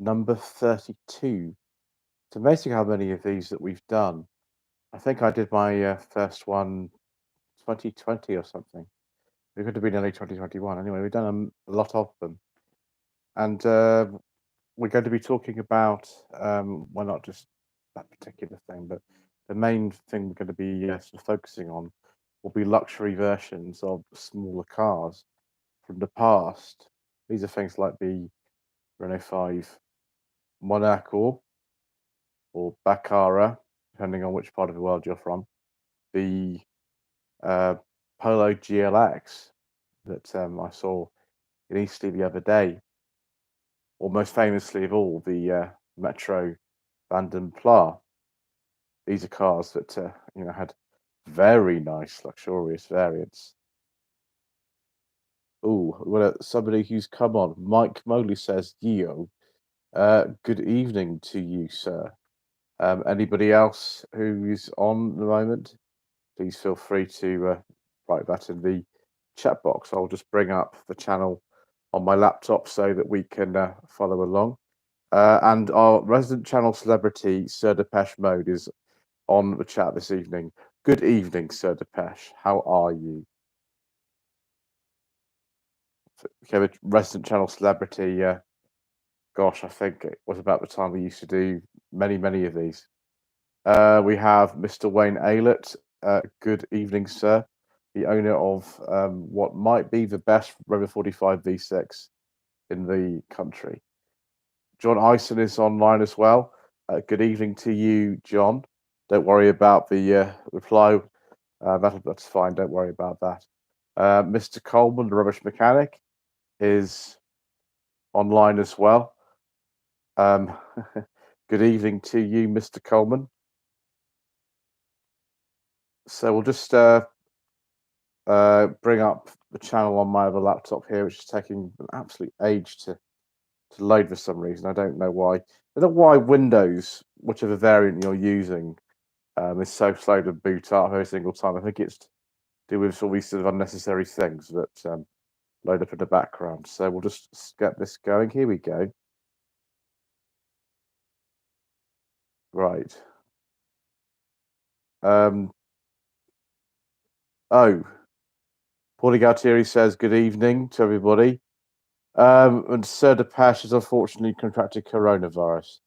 number 32. It's amazing how many of these that we've done. I think I did my first one 2020 or something. It could have been early 2021. Anyway, we've done a lot of them. And we're going to be talking about, well, not just that particular thing, but the main thing we're going to be sort of focusing on will be luxury versions of smaller cars from the past. These are things like the Renault 5 Monaco or Baccara, depending on which part of the world you're from, the Polo GLX that I saw in Eastleigh the other day, or most famously of all, the Metro Vanden Plas. These are cars that had very nice, luxurious variants. Ooh, somebody who's come on. Mike Moley says, "Yo, good evening to you, sir." Anybody else who's on at the moment, please feel free to write that in the chat box. I'll just bring up the channel on my laptop so that we can follow along. And our resident channel celebrity, Sir Depeche Mode, is on the chat this evening. Good evening, Sir Depeche. How are you? Okay, the resident channel celebrity, gosh, I think it was about the time we used to do many of these. We have Mr. Wayne Aylett. Good evening, sir. The owner of what might be the best Rover 45 V6 in the country. John Ison is online as well. Good evening to you, John. Don't worry about the reply. That's fine. Don't worry about that. Mr. Coleman, the rubbish mechanic, is online as well. Good evening to you, Mr. Coleman. So we'll just bring up the channel on my other laptop here, which is taking an absolute age to load for some reason. I don't know why. I don't know why Windows, whichever variant you're using, is so slow to boot up every single time. I think it's to do with all these sort of unnecessary things that load up in the background. So we'll just get this going. Here we go. Right. Oh, Paulie Galtieri says good evening to everybody. And Sir Depeche has unfortunately contracted coronavirus.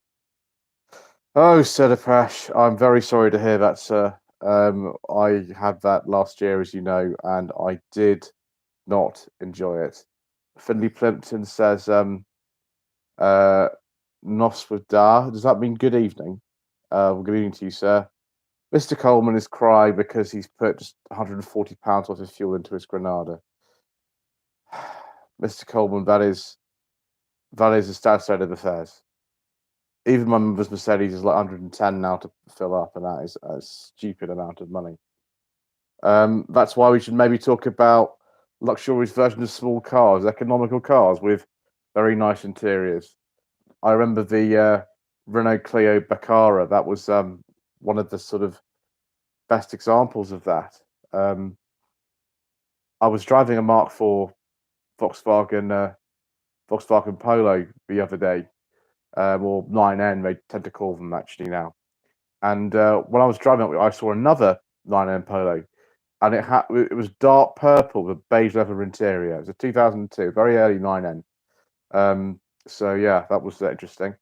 Oh, Sir Depeche, I'm very sorry to hear that, sir. I had that last year, as you know, and I did not enjoy it. Finley Plimpton says, Nos with da. Does that mean good evening? Good evening to you, sir. Mr. Coleman is crying because he's put just £140 worth of fuel into his Granada. Mr. Coleman, that is a sad state of affairs. Even my mother's Mercedes is like 110 now to fill up, and that is a stupid amount of money. That's why we should maybe talk about luxurious versions of small cars, economical cars with very nice interiors. I remember the Renault Clio Baccara. That was one of the sort of best examples of that. I was driving a Mark IV Volkswagen Polo the other day, or 9N, they tend to call them actually now. And when I was driving up, I saw another 9N Polo, and it was dark purple with beige leather interior. It was a 2002, very early 9N. So yeah, that was interesting.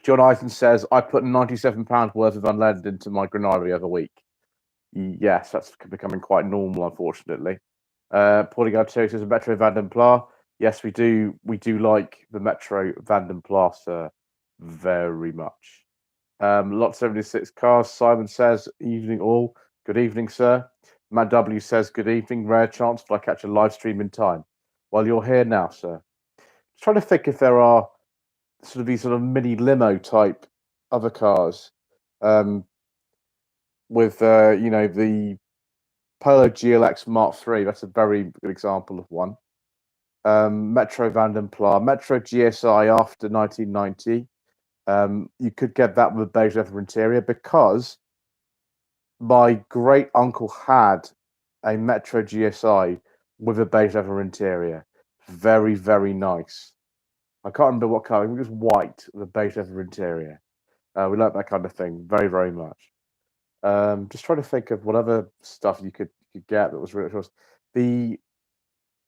John Eisen says, I put £97 worth of unleaded into my Granada the other week. Yes, that's becoming quite normal, unfortunately. Paulie Garcia says, Metro Vanden Plas. Yes, we do like the Metro Vanden Plas, very much. Lot 76 cars. Simon says, evening all. Good evening, sir. Matt W says, good evening. Rare chance that I catch a live stream in time. Well, you're here now, sir. Just trying to think if there are sort of these sort of mini limo type other cars with the Polo GLX Mark III. That's a very good example of one. Metro Vanden Plas, Metro GSI after 1990. You could get that with a beige leather interior because my great uncle had a Metro GSI with a beige leather interior. Very nice. I can't remember what color. I think it was white with a beige leather interior. We like that kind of thing very, very much. Just trying to think of what other stuff you could get that was really luxurious. The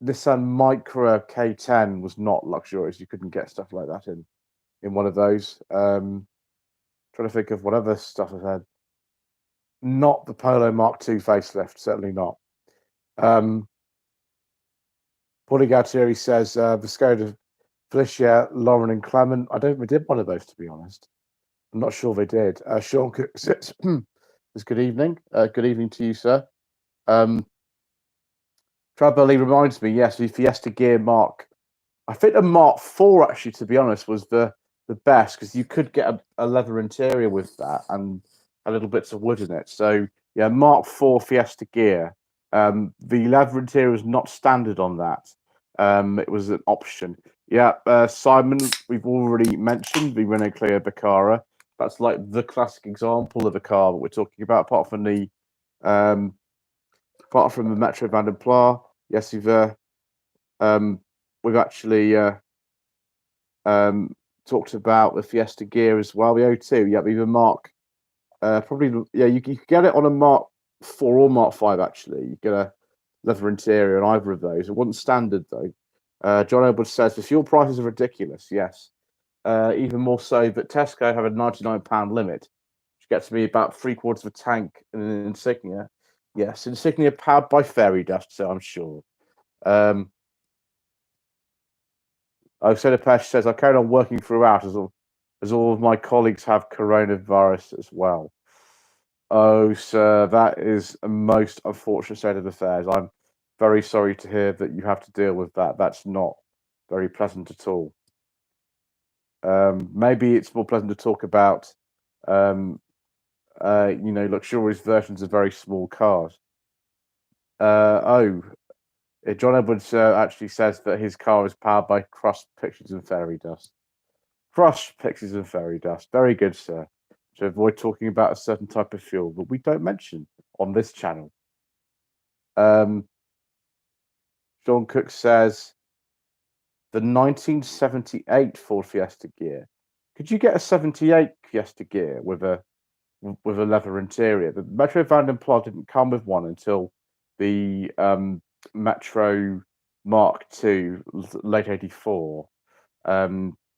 Nissan Micra K10 was not luxurious. You couldn't get stuff like that in one of those. Trying to think of what other stuff I've had. Not the Polo Mark II facelift, certainly not. Paulie Galtieri says the Skoda Felicia, Lauren, and Clement. I don't think they did one of those, to be honest. I'm not sure they did. Sean Cook says, good evening. Good evening to you, sir. Trabelli reminds me, yes, the Fiesta Gear Mark. I think the Mark IV, actually, to be honest, was the best because you could get a leather interior with that and a little bits of wood in it. So, yeah, Mark IV Fiesta Gear. The leather interior was not standard on that. It was an option. Yeah, Simon, we've already mentioned the Renault Clio Baccara. That's like the classic example of a car that we're talking about, apart from the Metro Van der Pla. Yes, we've actually talked about the Fiesta Gear as well. The O2, yeah, even Mark. Probably, yeah, you could get it on a Mark 4 or Mark 5, actually. You get a leather interior on either of those. It wasn't standard, though. John Edwards says the fuel prices are ridiculous, yes. Even more so that Tesco have a £99 limit, which gets me about 3/4 of a tank in an Insignia. Yes, Insignia powered by fairy dust, so I'm sure. Sodapesh says, I carried on working throughout as all of my colleagues have coronavirus as well. Oh, sir, that is a most unfortunate state of affairs. I'm very sorry to hear that you have to deal with that. That's not very pleasant at all. Maybe it's more pleasant to talk about, luxurious versions of very small cars. John Edwards actually says that his car is powered by crushed pixies and fairy dust. Crushed pixies and fairy dust. Very good, sir. To avoid talking about a certain type of fuel that we don't mention on this channel. Sean Cook says the 1978 Ford Fiesta Gear. Could you get a 78 Fiesta Gear with a leather interior? The Metro Van der Pla didn't come with one until the Metro Mark II, late '84.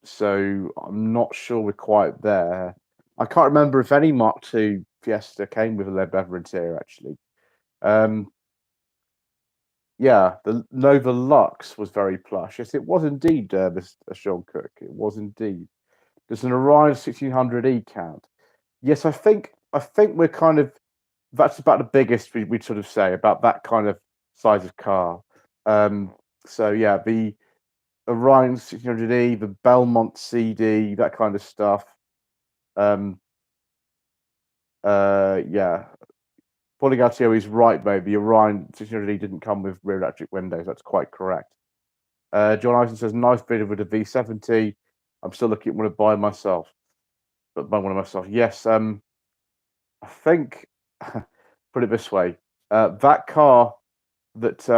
So I'm not sure we're quite there. I can't remember if any Mark II Fiesta came with a leather interior, actually. Yeah, the Nova Lux was very plush. Yes, it was indeed, Mr. Sean Cook. It was indeed. Does an Orion 1600E count? Yes, I think we're kind of, that's about the biggest we'd sort of say about that kind of size of car. So yeah, the Orion 1600E, the Belmont CD, that kind of stuff. Yeah. Poligatio is right, though. The Orion 1600E didn't come with rear electric windows. That's quite correct. John Eisen says, nice video with a V70. I'm still looking at one to buy myself. But buy one of myself. Yes. I think, put it this way, that car that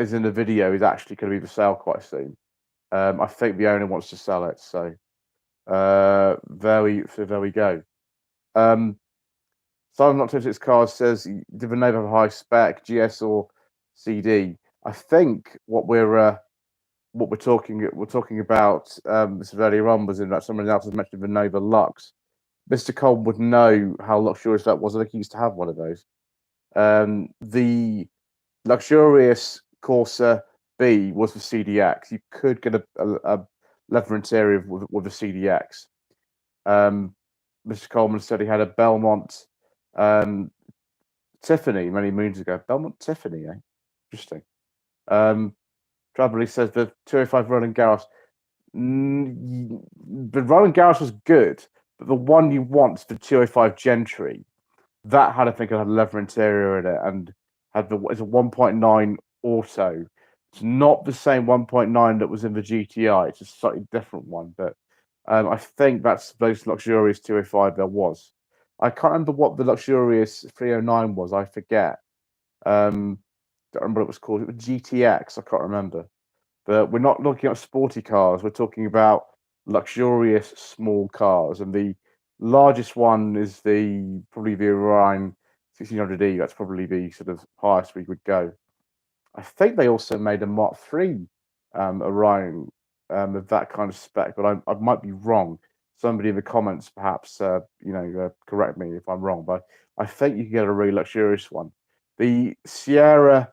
is in the video is actually going to be for sale quite soon. I think the owner wants to sell it, so there we go. Simon Not 26 Cars says, did the neighbor have a high spec, GS or CD? I think what we're talking about this earlier on was in that someone else has mentioned the Nova Lux. Mr. Cole would know how luxurious that was. I think he used to have one of those. The luxurious Corsa B was the CDX. You could get a leather interior with a CDX. Mr. Coleman said he had a Belmont Tiffany many moons ago. Belmont Tiffany, eh? Interesting. Travelly says the 205 Roland Garros. The Roland Garros was good, but the one you want, the 205 Gentry, that had, I think, a leather interior in it and had it's a 1.9 auto. It's not the same 1.9 that was in the GTI. It's a slightly different one, but I think that's the most luxurious 205 there was. I can't remember what the luxurious 309 was. I forget. don't remember what it was called. It was GTX. I can't remember. But we're not looking at sporty cars. We're talking about luxurious small cars, and the largest one is probably the Orion 1600E. That's probably the sort of highest we would go. I think they also made a Mark III Orion of that kind of spec, but I might be wrong. Somebody in the comments perhaps correct me if I'm wrong, but I think you can get a really luxurious one. The Sierra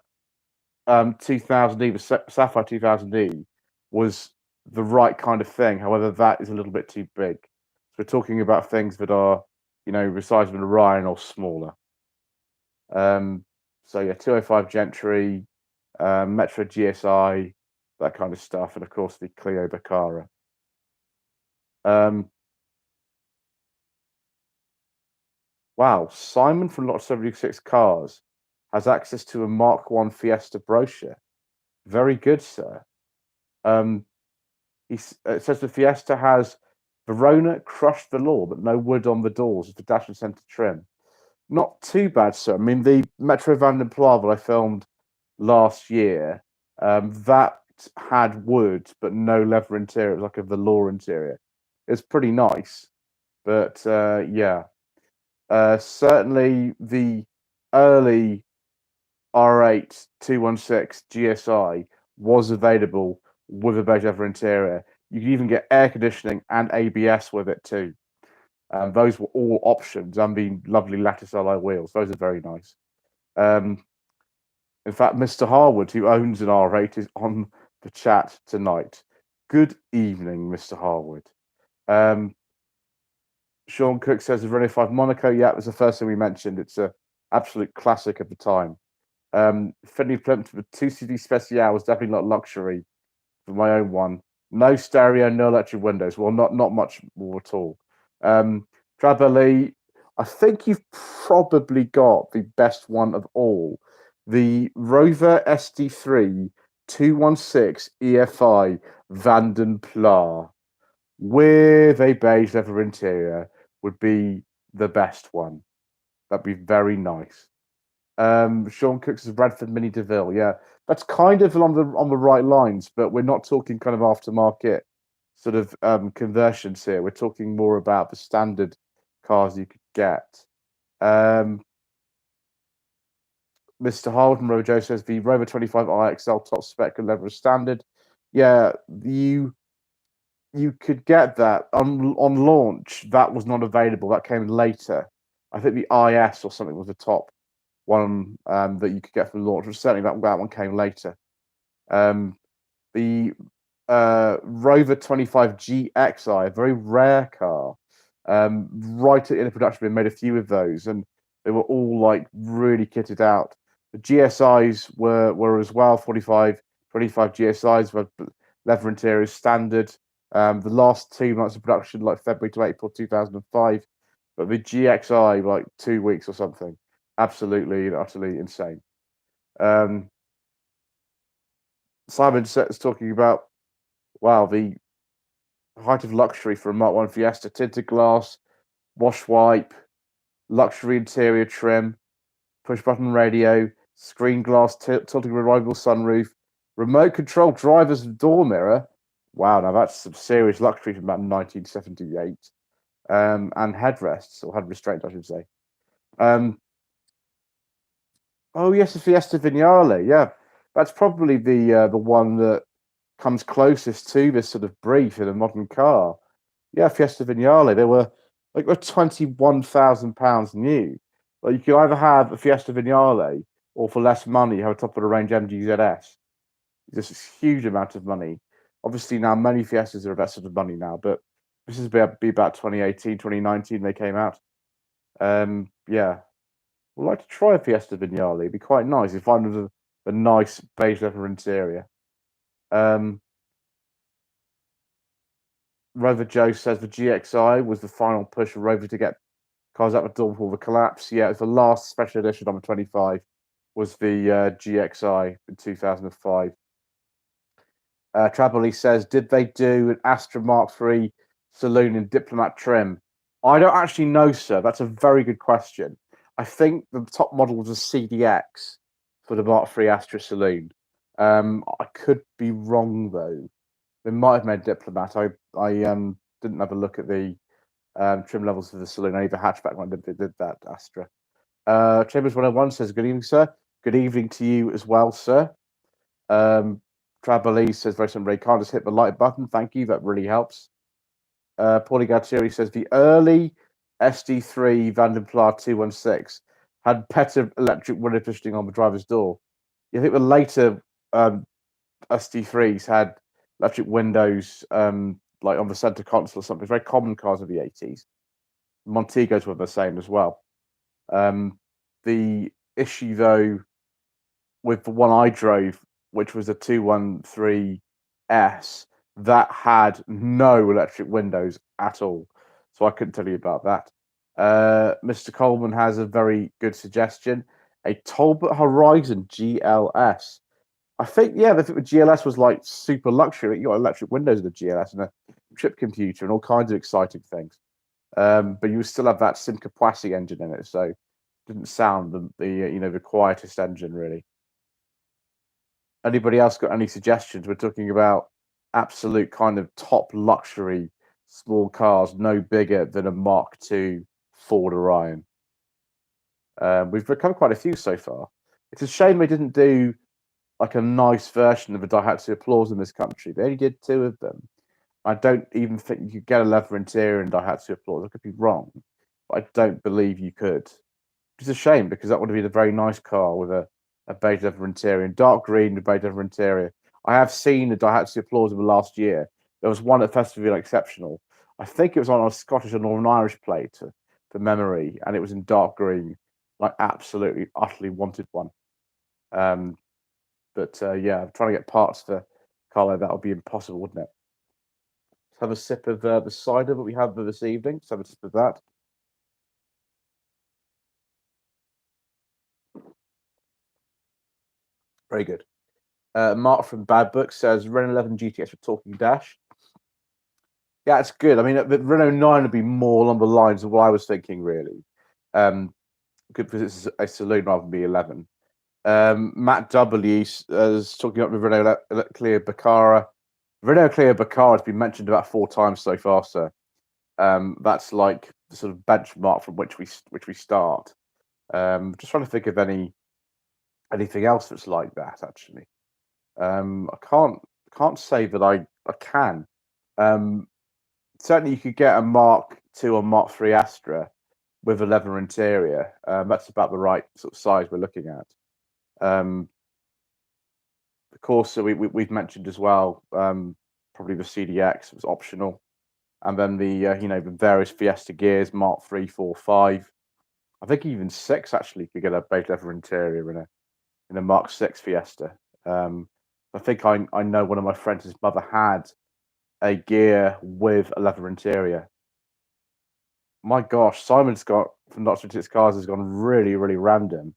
2000E, the Sapphire 2000E, was the right kind of thing. However, that is a little bit too big. So we're talking about things that are, the size of an Orion or smaller. So yeah, 205 Gentry, Metro GSI, that kind of stuff, and of course the Clio Baccara. Wow, Simon from Lot 76 Cars has access to a Mark I Fiesta brochure. Very good, sir. It says the Fiesta has Verona crushed velour, but no wood on the doors of the dash and centre trim. Not too bad, sir. I mean, the Metro Van den Pla that I filmed last year, that had wood, but no leather interior. It was like a velour interior. It's pretty nice, but yeah. Certainly the early R8 216 GSI was available with a beige leather interior. You could even get air conditioning and ABS with it too. Those were all options, and the lovely lattice alloy wheels. Those are very nice. In fact, Mr. Harwood, who owns an R8, is on the chat tonight. Good evening, Mr. Harwood. Sean Cook says the Renault 5 Monaco. Yeah, it was the first thing we mentioned. It's an absolute classic of the time. Finley Plimpton with 2 CD Special was definitely not luxury for my own one. No stereo, no electric windows. Well, not much more at all. Trabelli, I think you've probably got the best one of all. The Rover SD3 216 EFI Van den Pla with a beige leather interior would be the best one. That'd be very nice. Sean Cooks' Bradford Mini DeVille. Yeah, that's kind of on the right lines, but we're not talking kind of aftermarket sort of conversions here. We're talking more about the standard cars you could get. Mr. Holden Rojo says the Rover 25 IXL top spec and leather standard. Yeah, you could get that on launch. That was not available. That came later. I think the IS or something was the top one that you could get from launch. But certainly that one came later. The Rover 25 GXI, a very rare car. Right in the production, we made a few of those, and they were all like really kitted out. The GSIs were as well 25 GSIs with leather interiors standard. The last 2 months of production, like February to April 2005, but the GXI like 2 weeks or something. Absolutely and utterly insane. Simon is talking about, wow, the height of luxury for a Mark I Fiesta: tinted glass, wash wipe, luxury interior trim, push button radio, screen glass, tilting removable sunroof, remote control driver's door mirror. Wow, now that's some serious luxury from about 1978. And headrests, or head restraint, I should say. Oh yes, the Fiesta Vignale. Yeah, that's probably the one that comes closest to this sort of brief in a modern car. Yeah, Fiesta Vignale. They were like £21,000 new. Like you could either have a Fiesta Vignale, or for less money, have a top of the range MGZS. Just a huge amount of money. Obviously now many Fiestas are about sort of money now, but this is be about 2018, 2019 they came out. Yeah. I'd like to try a Fiesta Vignale. It'd be quite nice if I had a nice beige leather interior. Rover Joe says the GXI was the final push for Rover to get cars out the door before the collapse. Yeah, it's the last special edition on the 25 was the GXI in 2005. Traboli says, did they do an Astra Mark III saloon in diplomat trim? I don't actually know, sir. That's a very good question. I think the top model was a CDX. for the Mark III Astra Saloon. I could be wrong though. They might have made Diplomat. I didn't have a look at the trim levels of the saloon. Only the hatchback one did that Astra. Chambers 101 says, "Good evening, sir. Good evening to you as well, sir." Trabalese says, "Very simple. Can't just hit the like button. Thank you. That really helps." Paulie Gattieri says, "The early SD3 Vandenpla 216 had better electric window positioning on the driver's door. I think the later SD3s had electric windows, like on the center console or something. Very common cars of the 80s. Montegos were the same as well. The issue, though, with the one I drove, which was a 213S, that had no electric windows at all. So I couldn't tell you about that. Mr. Coleman has a very good suggestion. A Talbot Horizon GLS. I think the GLS was like super luxury. You got electric windows in the GLS and a trip computer and all kinds of exciting things. But you still have that Simca Poissy engine in it, so it didn't sound the quietest engine really. Anybody else got any suggestions? We're talking about absolute kind of top luxury small cars, no bigger than a Mark II Ford Orion. We've become quite a few so far. It's a shame they didn't do like a nice version of a Daihatsu Applause in this country. They only did 2 of them. I don't even think you could get a leather interior in Daihatsu Applause. I could be wrong, but I don't believe you could. It's a shame because that would have been a very nice car with a beige leather interior, in dark green with beige leather interior. I have seen the Daihatsu Applause in the last year. There was one at Festival Exceptional. I think it was on a Scottish or Northern Irish plate for memory, and it was in dark green. I absolutely, utterly wanted one. But yeah, trying to get parts for Carlo, that would be impossible, wouldn't it? Let's have a sip of the cider that we have for this evening. Let's have a sip of that. Very good. Mark from Bad Book says, Renault 11 GTX for Talking Dash. Yeah, it's good. I mean, the Renault 9 would be more along the lines of what I was thinking, really. Good because it's a saloon rather than be 11. Matt W is talking about the Renault Clio Baccara. Renault Clio Baccara has been mentioned about 4 times so far, sir. That's like the sort of benchmark from which we start. Just trying to think of anything else that's like that. Actually, I can't say that I can. Certainly, you could get a Mark II or Mark III Astra with a leather interior. That's about the right sort of size we're looking at. Of course, so we've mentioned as well. Probably the CDX was optional, and then the various Fiesta gears, Mark III, 4, 5. I think even 6 actually could get a beige leather interior in a Mark VI Fiesta. I think I know one of my friends' mother had a gear with a leather interior. My gosh, Simon's got from Not Ridiculous Cars has gone really, really random.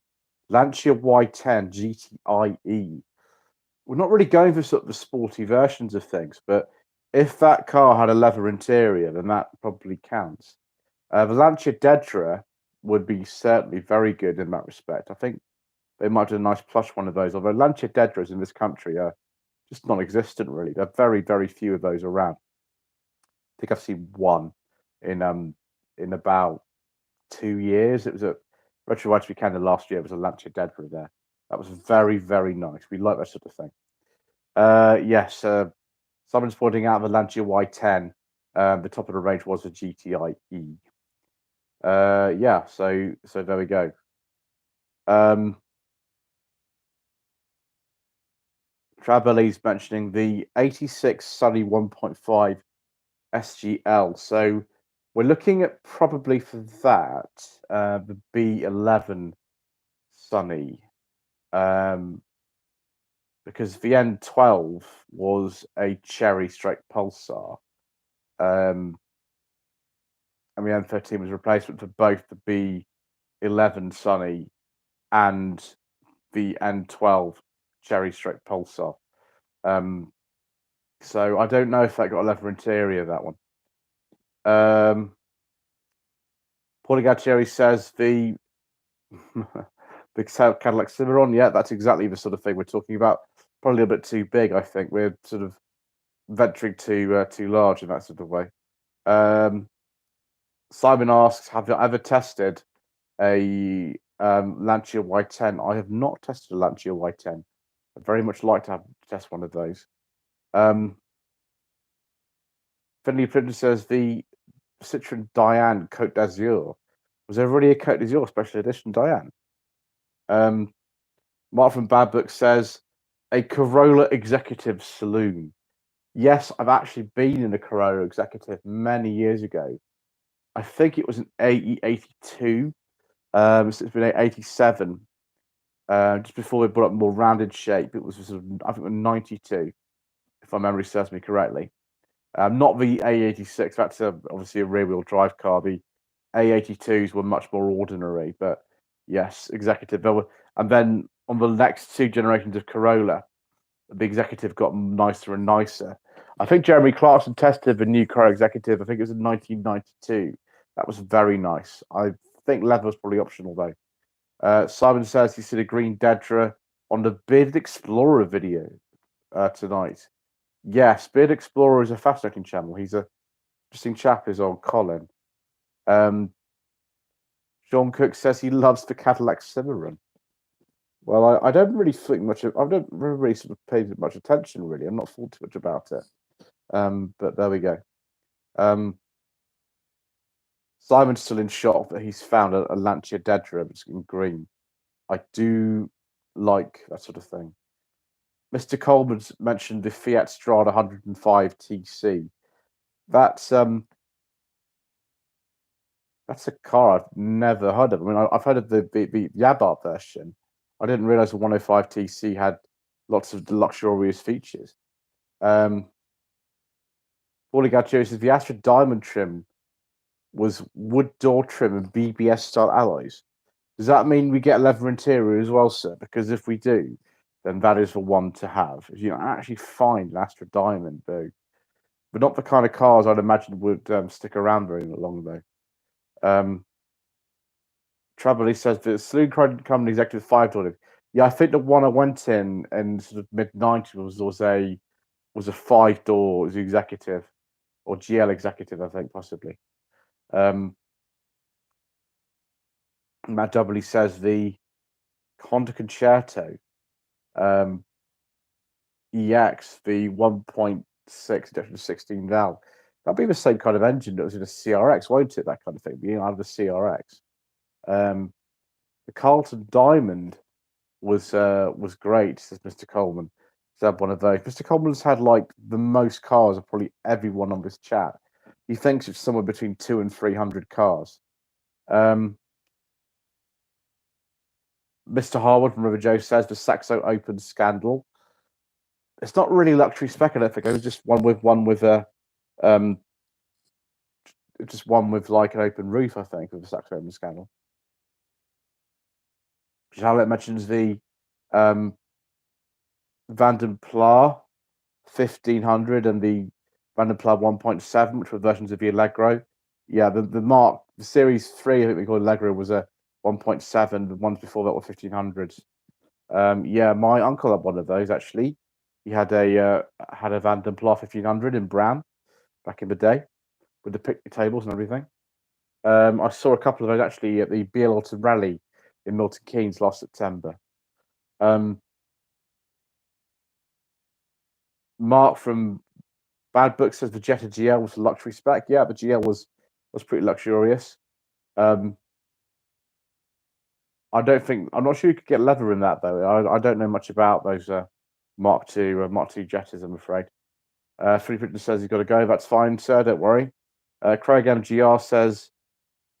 Lancia Y10 GTIE. We're not really going for sort of the sporty versions of things, but if that car had a leather interior, then that probably counts. The Lancia Dedra would be certainly very good in that respect. I think they might do a nice plush one of those, although Lancia Dedras in this country are just non-existent, really. There are very, very few of those around. I think I've seen one in about 2 years. It was at Retro Rides Weekend last year. It was a Lancia Dedra there. That was very, very nice. We like that sort of thing. Yes, someone's pointing out the Lancia Y10. The top of the range was a GTIE. Yeah, so there we go. Travelly's mentioning the 86 Sunny 1.5 SGL. So we're looking at probably for that the B11 Sunny, because the N12 was a cherry straight Pulsar, and the N13 was a replacement for both the B11 Sunny and the N12 cherry straight Pulsar. So I don't know if that got a leather interior, that one. Paulie Gattieri says the Big Cadillac Cimarron, yeah, that's exactly the sort of thing we're talking about. Probably a bit too big, I think. We're sort of venturing too large in that sort of way. Simon asks, have you ever tested a Lancia Y10? I have not tested a Lancia Y10. I'd very much like to test one of those. Finley Printer says the Citroen Diane Côte d'Azur. Was there already a Côte d'Azur special edition Diane? Mark from Bad Book says a Corolla Executive Saloon. Yes, I've actually been in a Corolla Executive many years ago. I think it was an 82. It's been 87. Just before we brought up more rounded shape, it was sort of, I think, 92, if my memory serves me correctly. Not the A86. That's obviously a rear-wheel drive car. The A82s were much more ordinary, but yes, Executive. And then on the next two generations of Corolla, the Executive got nicer and nicer. I think Jeremy Clarkson tested the new Corolla Executive. I think it was in 1992. That was very nice. I think leather was probably optional though. Simon says he's seen a green Dedra on the Bearded Explorer video tonight. Yes, Bearded Explorer is a fascinating channel. He's a interesting chap, is on Colin. John Cook says he loves the Cadillac Cimarron. Well, I don't really think much of. I don't really sort of pay much attention. Really, I'm not thought too much about it. But there we go. Simon's still in shock that he's found a Lancia Dedra in green. I do like that sort of thing. Mr. Coleman's mentioned the Fiat Strada 105 TC. That's a car I've never heard of. I mean, I've heard of the Abarth version. I didn't realize the 105 TC had lots of luxurious features. Paulie Gaccio says the Astra Diamond trim was wood door trim and BBS style alloys. Does that mean we get leather interior as well, sir? Because if we do, then that is the one to have. You know, actually find an Astra Diamond though, but not the kind of cars I'd imagine would stick around very long though. Travelly says the Saloon Company Executive 5 Yeah, I think the one I went in sort of mid-90s was a 5-door executive or GL executive, I think possibly. Matt W says the Honda Concerto EX, the 1.6 injection 16 valve. That'd be the same kind of engine that was in a CRX, won't it? That kind of thing, being out of the CRX. The Carlton Diamond was great, says Mr. Coleman. He's had one of those. Mr. Coleman's had like the most cars of probably everyone on this chat. He thinks it's somewhere between 200 and 300 cars. Mr. Harwood from River Joe says the Saxo Open scandal. It's not really luxury spec, I don't think. It was just one with just one with like an open roof, I think, with the Saxo Open scandal. Charlotte mentions the Van den Pla 1500 and the Van den Pla 1.7, which were versions of the Allegro. Yeah, the Series 3, I think we called Allegro, was a 1.7. The ones before that were 1500s. Yeah, my uncle had one of those actually. He had a Van den Pla 1500 in brown back in the day with the picnic tables and everything. I saw a couple of those actually at the BL Autumn Rally in Milton Keynes last September. Mark from Bad Book says the Jetta GL was a luxury spec. Yeah, the GL was pretty luxurious. I'm not sure you could get leather in that though. I don't know much about those Mark II Jettas, I'm afraid. Philip Richardson says he's got to go. That's fine, sir. Don't worry. Craig MGR says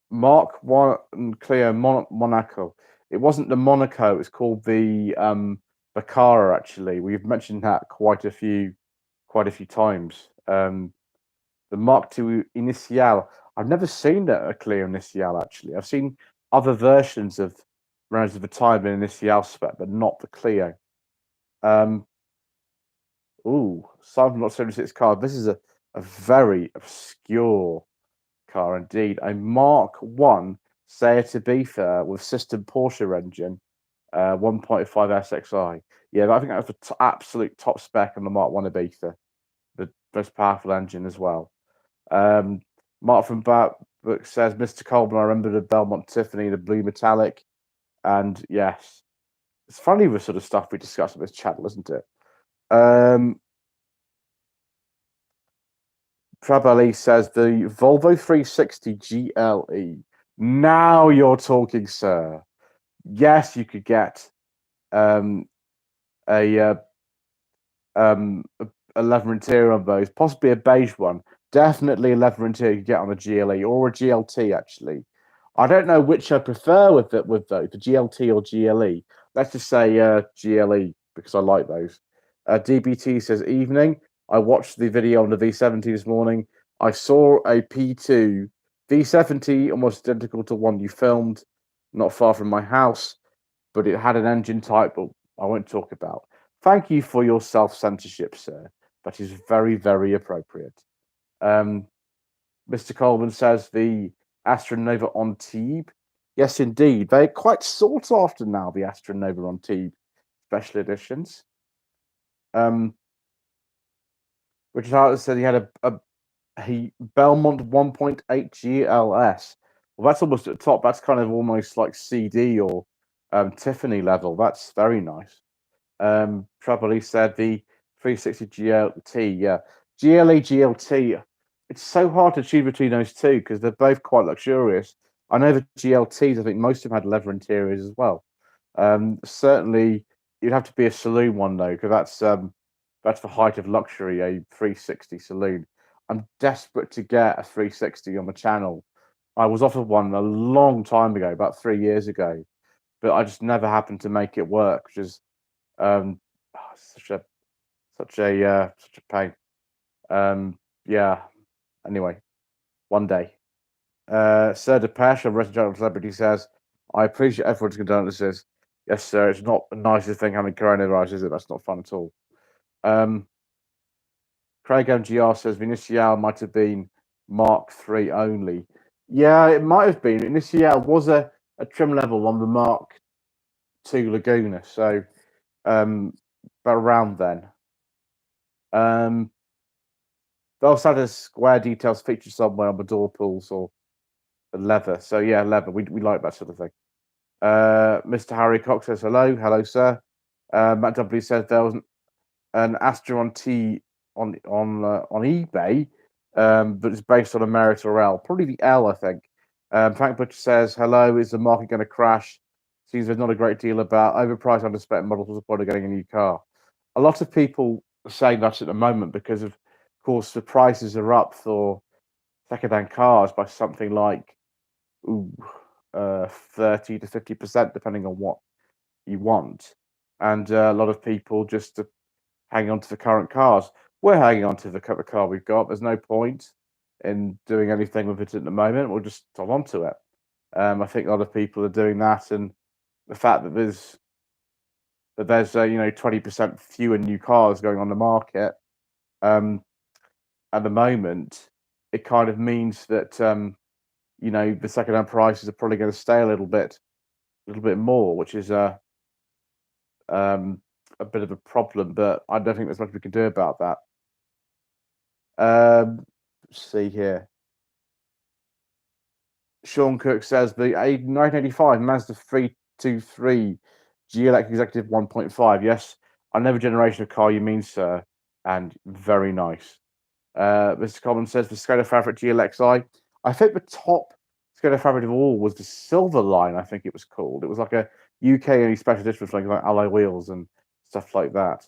Mark 1 Clio Monaco. It wasn't the Monaco. It's called the Bacara. Actually, we've mentioned that quite a few times. The Mark II Initial. I've never seen a Clio Initial actually. I've seen other versions of rounds of the time in Initial spec, but not the Clio. Simon not 76 car. This is a very obscure car indeed. A Mark 1 Seat Ibiza with system Porsche engine 1.5 SXI. Yeah, I think that was the absolute top spec on the Mark 1 Ibiza. The most powerful engine as well. Mark from Book says, Mr. Coleman, I remember the Belmont Tiffany, the blue metallic. And yes, it's funny the sort of stuff we discuss on this channel, isn't it? Trabali says, the Volvo 360 GLE. Now you're talking, sir. Yes, you could get a leather interior on those, possibly a beige one. Definitely a leather interior you could get on a GLE or a GLT, actually. I don't know which I prefer with those, the GLT or GLE. Let's just say GLE because I like those. DBT says, evening. I watched the video on the V70 this morning. I saw a P2 V70 almost identical to one you filmed not far from my house, but it had an engine type that I won't talk about. Thank you for your self-censorship, sir. That is very, very appropriate. Mr. Coleman says the Astra Nova Antibes. Yes, indeed. They're quite sought after now, the Astra Nova Antibes special editions. Richard Hart said he had a Belmont 1.8 GLS. Well, that's almost at the top. That's kind of almost like CD or Tiffany level. That's very nice. Trouble said the 360 GLT. Yeah, GLE, GLT. It's so hard to choose between those two because they're both quite luxurious. I know the GLTs, I think most of them had leather interiors as well. Certainly, you'd have to be a saloon one though, because that's the height of luxury, a 360 saloon. I'm desperate to get a 360 on the channel. I was offered one a long time ago, about 3 years ago, but I just never happened to make it work, which is such a pain. Yeah. Anyway, one day. Sir Depeche of Resident Celebrity says, I appreciate everyone's condolences. Yes, sir. It's not the nicest thing having coronavirus, is it? That's not fun at all. Craig MGR says Vinicius might have been Mark III only. Yeah, it might have been. Vinicius was a trim level on the Mark II Laguna, so but around then. They also had a square details feature somewhere on the door pulls or the leather. So yeah, leather. We like that sort of thing. Mr. Harry Cox says hello, sir. Matt W says there was an Astron T on eBay, but it's based on a Merit or L, probably the L, I think. Frank Butcher says hello. Is the market going to crash? Seems there's not a great deal about overpriced, underspec models. What's the point of getting a new car? A lot of people are saying that at the moment because of course the prices are up for second-hand cars by something like 30 to 50%, depending on what you want. And a lot of people just hang on to the current cars. We're hanging on to the car we've got. There's no point in doing anything with it at the moment. We'll just hold on to it. I think a lot of people are doing that, and the fact that there's 20% fewer new cars going on the market at the moment, it kind of means that the second-hand prices are probably going to stay a little bit more, which is a bit of a problem. But I don't think there's much we can do about that. Let's see here. Sean Cook says the 1985 Mazda 323 GLX Executive 1.5. Yes, another generation of car you mean, sir, and very nice. Mr. Coleman says the Skoda Fabric GLXI. I think the top Skoda Fabric of all was the Silver Line, I think it was called. It was like a UK only special edition with like alloy wheels and stuff like that.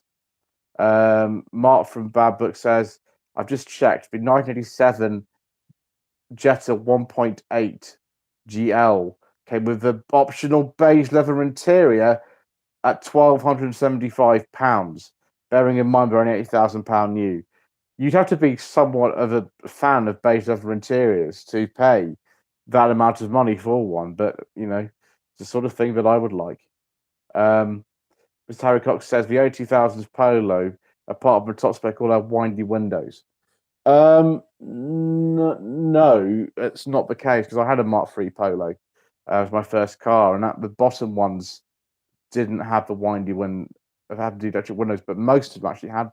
Mark from Bad Book says, I've just checked, the 1987 Jetta 1.8 GL came with the optional beige leather interior at £1,275, bearing in mind they're only £80,000 new. You'd have to be somewhat of a fan of beige leather interiors to pay that amount of money for one, but it's the sort of thing that I would like. Mr. Harry Cox says the O2000's Polo, apart from the top spec, all have windy windows. No, it's not the case because I had a Mark III Polo. It was my first car, and the bottom ones didn't have the windy had the electric windows, but most of them actually had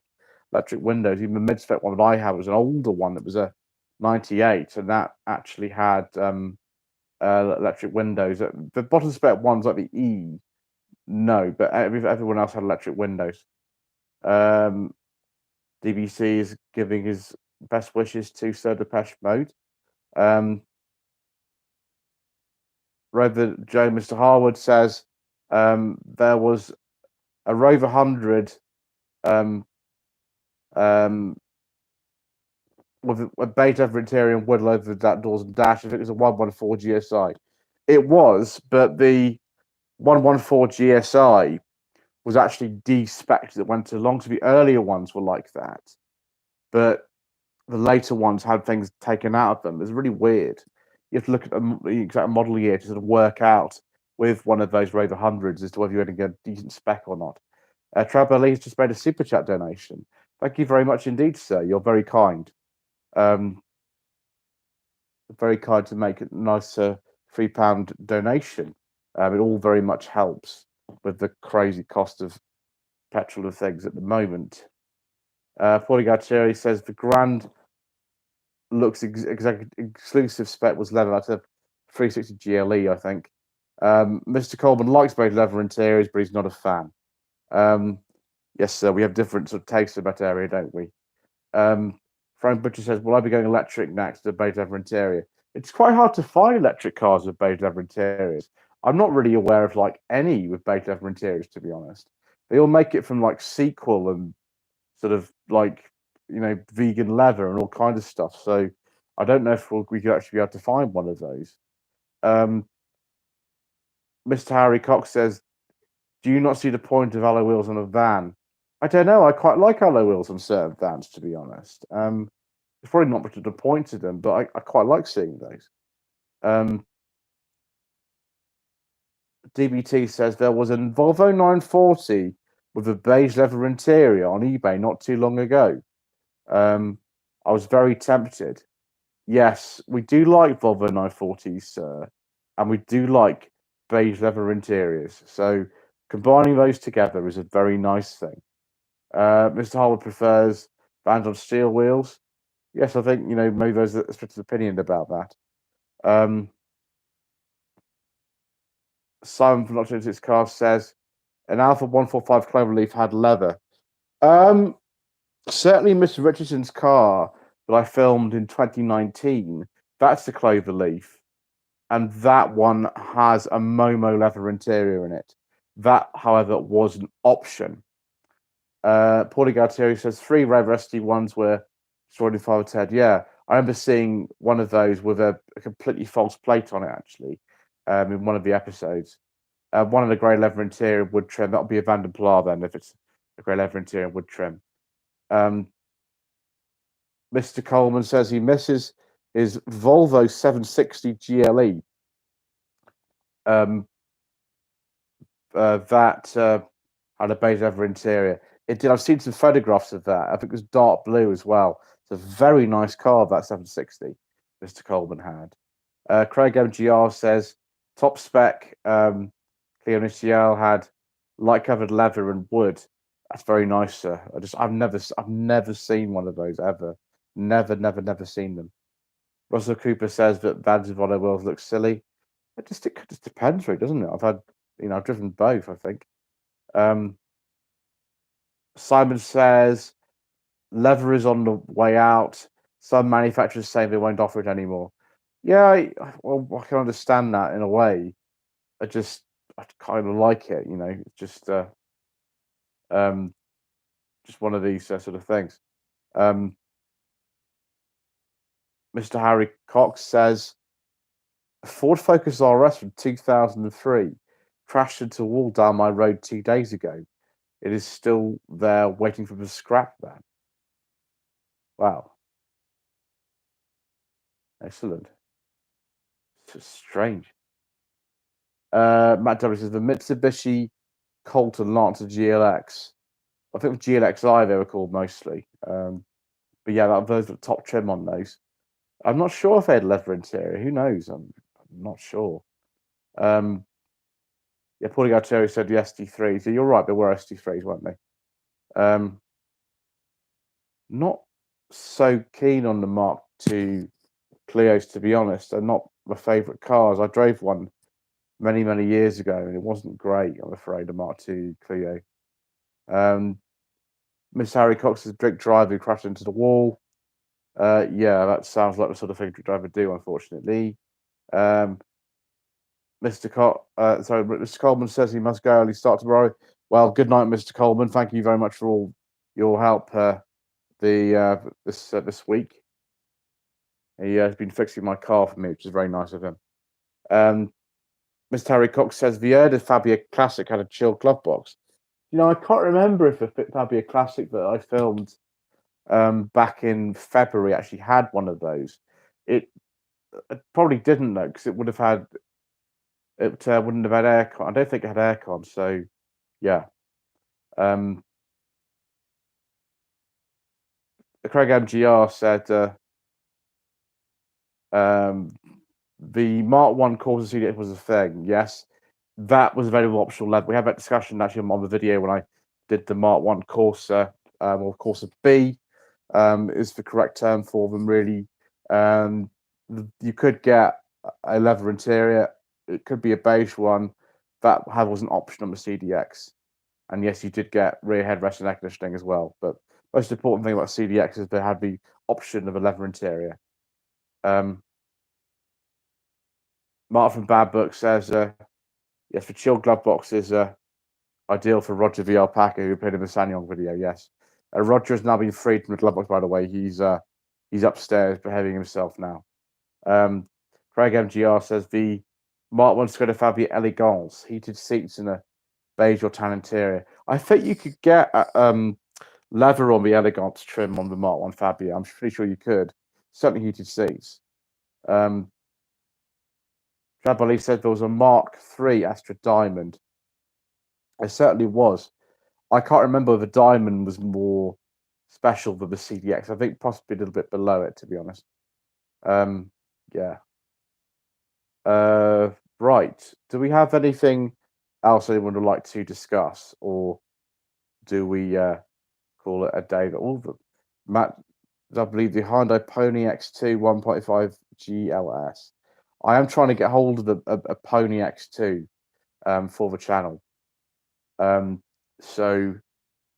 electric windows. Even the mid-spec one that I had was an older one. It was a 98, and that actually had electric windows. The bottom spec ones like the E, no, but everyone else had electric windows. DBC is giving his best wishes to Sir Depeche Mode. Rover Joe, Mr. Harwood says there was a Rover 100 with a Beethoven interior and wood over the doors and dash. I think it was a 114 GSI. It was, but the 114 GSI was actually de-spec'd. It went along, so the earlier ones were like that, but the later ones had things taken out of them. It's really weird. You have to look at the exact model year to sort of work out with one of those Rover 100s as to whether you're going to get a decent spec or not. Trevor Lee has just made a super chat donation. Thank you very much indeed, sir. You're very kind. Very kind to make a nice £3 donation. It all very much helps with the crazy cost of petrol and things at the moment. Paulie Gartieri says the Grand looks exclusive spec was leather. That's a 360 GLE, I think. Mr. Coleman likes both leather interiors, but he's not a fan. Yes, sir, we have different sort of tastes in that area, don't we? Frank Butcher says, will I be going electric next to beige leather interior? It's quite hard to find electric cars with beige leather interiors. I'm not really aware of like any with beige leather interiors, to be honest. They all make it from like Sequel and sort of like, you know, vegan leather and all kinds of stuff. So I don't know if we could actually be able to find one of those. Mr. Harry Cox says, do you not see the point of alloy wheels on a van? I don't know. I quite like alloy wheels on certain vans, to be honest. There's probably not much of a point to them, but I quite like seeing those. DBT says there was a Volvo 940 with a beige leather interior on eBay not too long ago. I was very tempted. Yes, we do like Volvo 940s, sir, and we do like beige leather interiors. So combining those together is a very nice thing. Mr. Harwood prefers vans on steel wheels. Yes, I think, you know, maybe there's a split of opinion about that. Simon from Not 26 Cars says an Alpha 145 Cloverleaf had leather. Certainly Mr. Richardson's car that I filmed in 2019, that's the Cloverleaf. And that one has a Momo leather interior in it. That, however, was an option. Paulie Galtieri says 3 Rover SD1s were destroyed in Father's Head. Yeah, I remember seeing one of those with a completely false plate on it, actually, in one of the episodes. One of the grey leather interior wood trim. That'll be a Van der Pla then, if it's a grey leather interior wood trim. Mr. Coleman says he misses his Volvo 760 GLE. That had a beige leather interior. It did. I've seen some photographs of that. I think it was dark blue as well. It's a very nice car, that 760 Mr. Coleman had. Craig MGR says top spec Clio Initiale had light covered leather and wood. That's very nice, sir. I've never seen one of those ever. Never seen them. Russell Cooper says that vans with alloy wheels look silly. It just depends, really, doesn't it? I've driven both, I think. Simon says leather is on the way out. Some manufacturers say they won't offer it anymore. Yeah, I can understand that in a way. I kind of like it, you know. Just one of these sort of things. Mr. Harry Cox says Ford Focus RS from 2003 crashed into a wall down my road 2 days ago. It is still there waiting for the scrap van. Wow. Excellent. It's just strange. Matt W says the Mitsubishi Colt and Lancer GLX. I think with GLXI they were called mostly. But yeah, those the top trim on those. I'm not sure if they had leather interior. Who knows? I'm not sure. Yeah, Paulie Galtieri said the SD3s. So you're right, they were SD3s, weren't they? Not so keen on the Mark II Clios, to be honest. They're not my favourite cars. I drove one many, many years ago, and it wasn't great, I'm afraid, the Mark II Clio. Miss Harry Cox's drink driver who crashed into the wall. Yeah, that sounds like the sort of thing a driver would do, unfortunately. Mr. Coleman says he must go early start tomorrow. Well, good night, Mr. Coleman. Thank you very much for all your help this week. He has been fixing my car for me, which is very nice of him. Mr. Harry Cox says the Erda Fabia Classic had a chilled glove box. You know, I can't remember if the Fabia Classic that I filmed back in February actually had one of those. It probably didn't though, because it would have had wouldn't have had aircon. I don't think it had aircon, so yeah. The Craig MGR said the Mark 1 Corsa CDX was a thing. Yes, that was available optional level. We had that discussion actually on the video when I did the Mark 1 Corsa, or Corsa B is the correct term for them, really. You could get a leather interior. It could be a beige one. That was an option on the CDX. And yes, you did get rear headrest and air conditioning as well. But most important thing about CDX is they had the option of a leather interior. Mark from Bad Book says, yes, the chilled glove box is ideal for Roger the Alpaca, who appeared in the Sanyong video, yes. Roger has now been freed from the glove box, by the way. He's upstairs behaving himself now. Craig MGR says the Mark 1 Skoda Fabia Elegance, heated seats and a beige or tan interior. I think you could get leather on the Elegance trim on the Mark 1 Fabia. I'm pretty sure you could. Certainly heated seats. Trabali said there was a Mark III Astra Diamond. It certainly was. I can't remember if the Diamond was more special than the CDX. I think possibly a little bit below it, to be honest. Yeah. Right. Do we have anything else anyone would like to discuss, or do we call it a day? Matt, I believe the Hyundai Pony X2 1.5 GLS. I am trying to get hold of a Pony X2 for the channel. So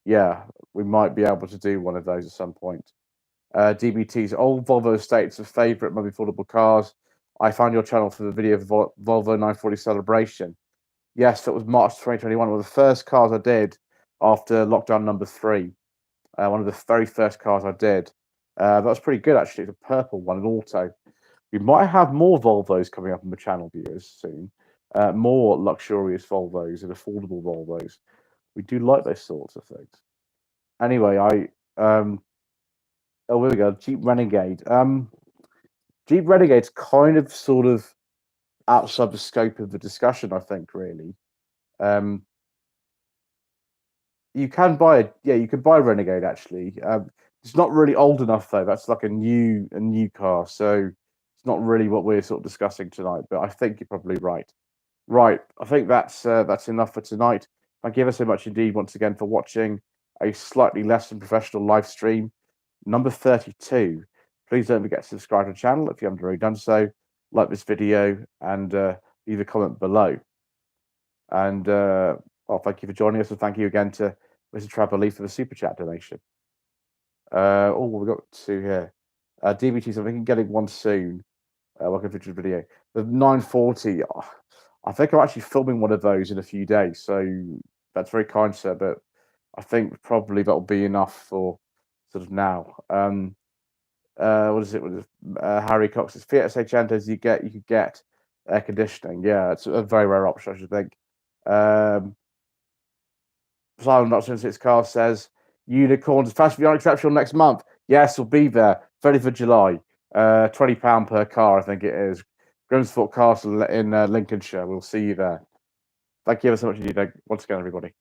yeah, we might be able to do one of those at some point. DBT's old Volvo estates of favourite most affordable cars. I found your channel for the video of Volvo 940 celebration. Yes, that was March 2021. One of the first cars I did after lockdown number 3. One of the very first cars I did. That was pretty good, actually. It's a purple one, an auto. We might have more Volvos coming up on the channel, viewers, soon. More luxurious Volvos and affordable Volvos. We do like those sorts of things. Anyway, oh, here we go. Jeep Renegade. Jeep Renegade's kind of sort of outside the scope of the discussion, I think, really. You can buy you could buy a Renegade actually. It's not really old enough though. That's like a new car, so it's not really what we're sort of discussing tonight. But I think you're probably right. Right, I think that's enough for tonight. Thank you ever so much indeed once again for watching a slightly less than professional live stream, number 32. Please don't forget to subscribe to the channel if you haven't already done so. Like this video and leave a comment below. And well, thank you for joining us, and thank you again to Mr. Trevor for the super chat donation. Oh, we've got 2 here. DBT, so I think I'm getting one soon. Welcome to the video. The 940. I think I'm actually filming one of those in a few days, so that's very kind, sir. But I think probably that'll be enough for sort of now. What is it? Harry Cox's Fiat Seichentos you could get air conditioning. Yeah, it's a very rare option, I should think. Silent Not 6 Car says unicorns fast beyond exceptional next month. Yes, we'll be there. 30th of July. £20 per car, I think it is. Grimsthorpe Castle in Lincolnshire. We'll see you there. Thank you ever so much indeed, once again, everybody.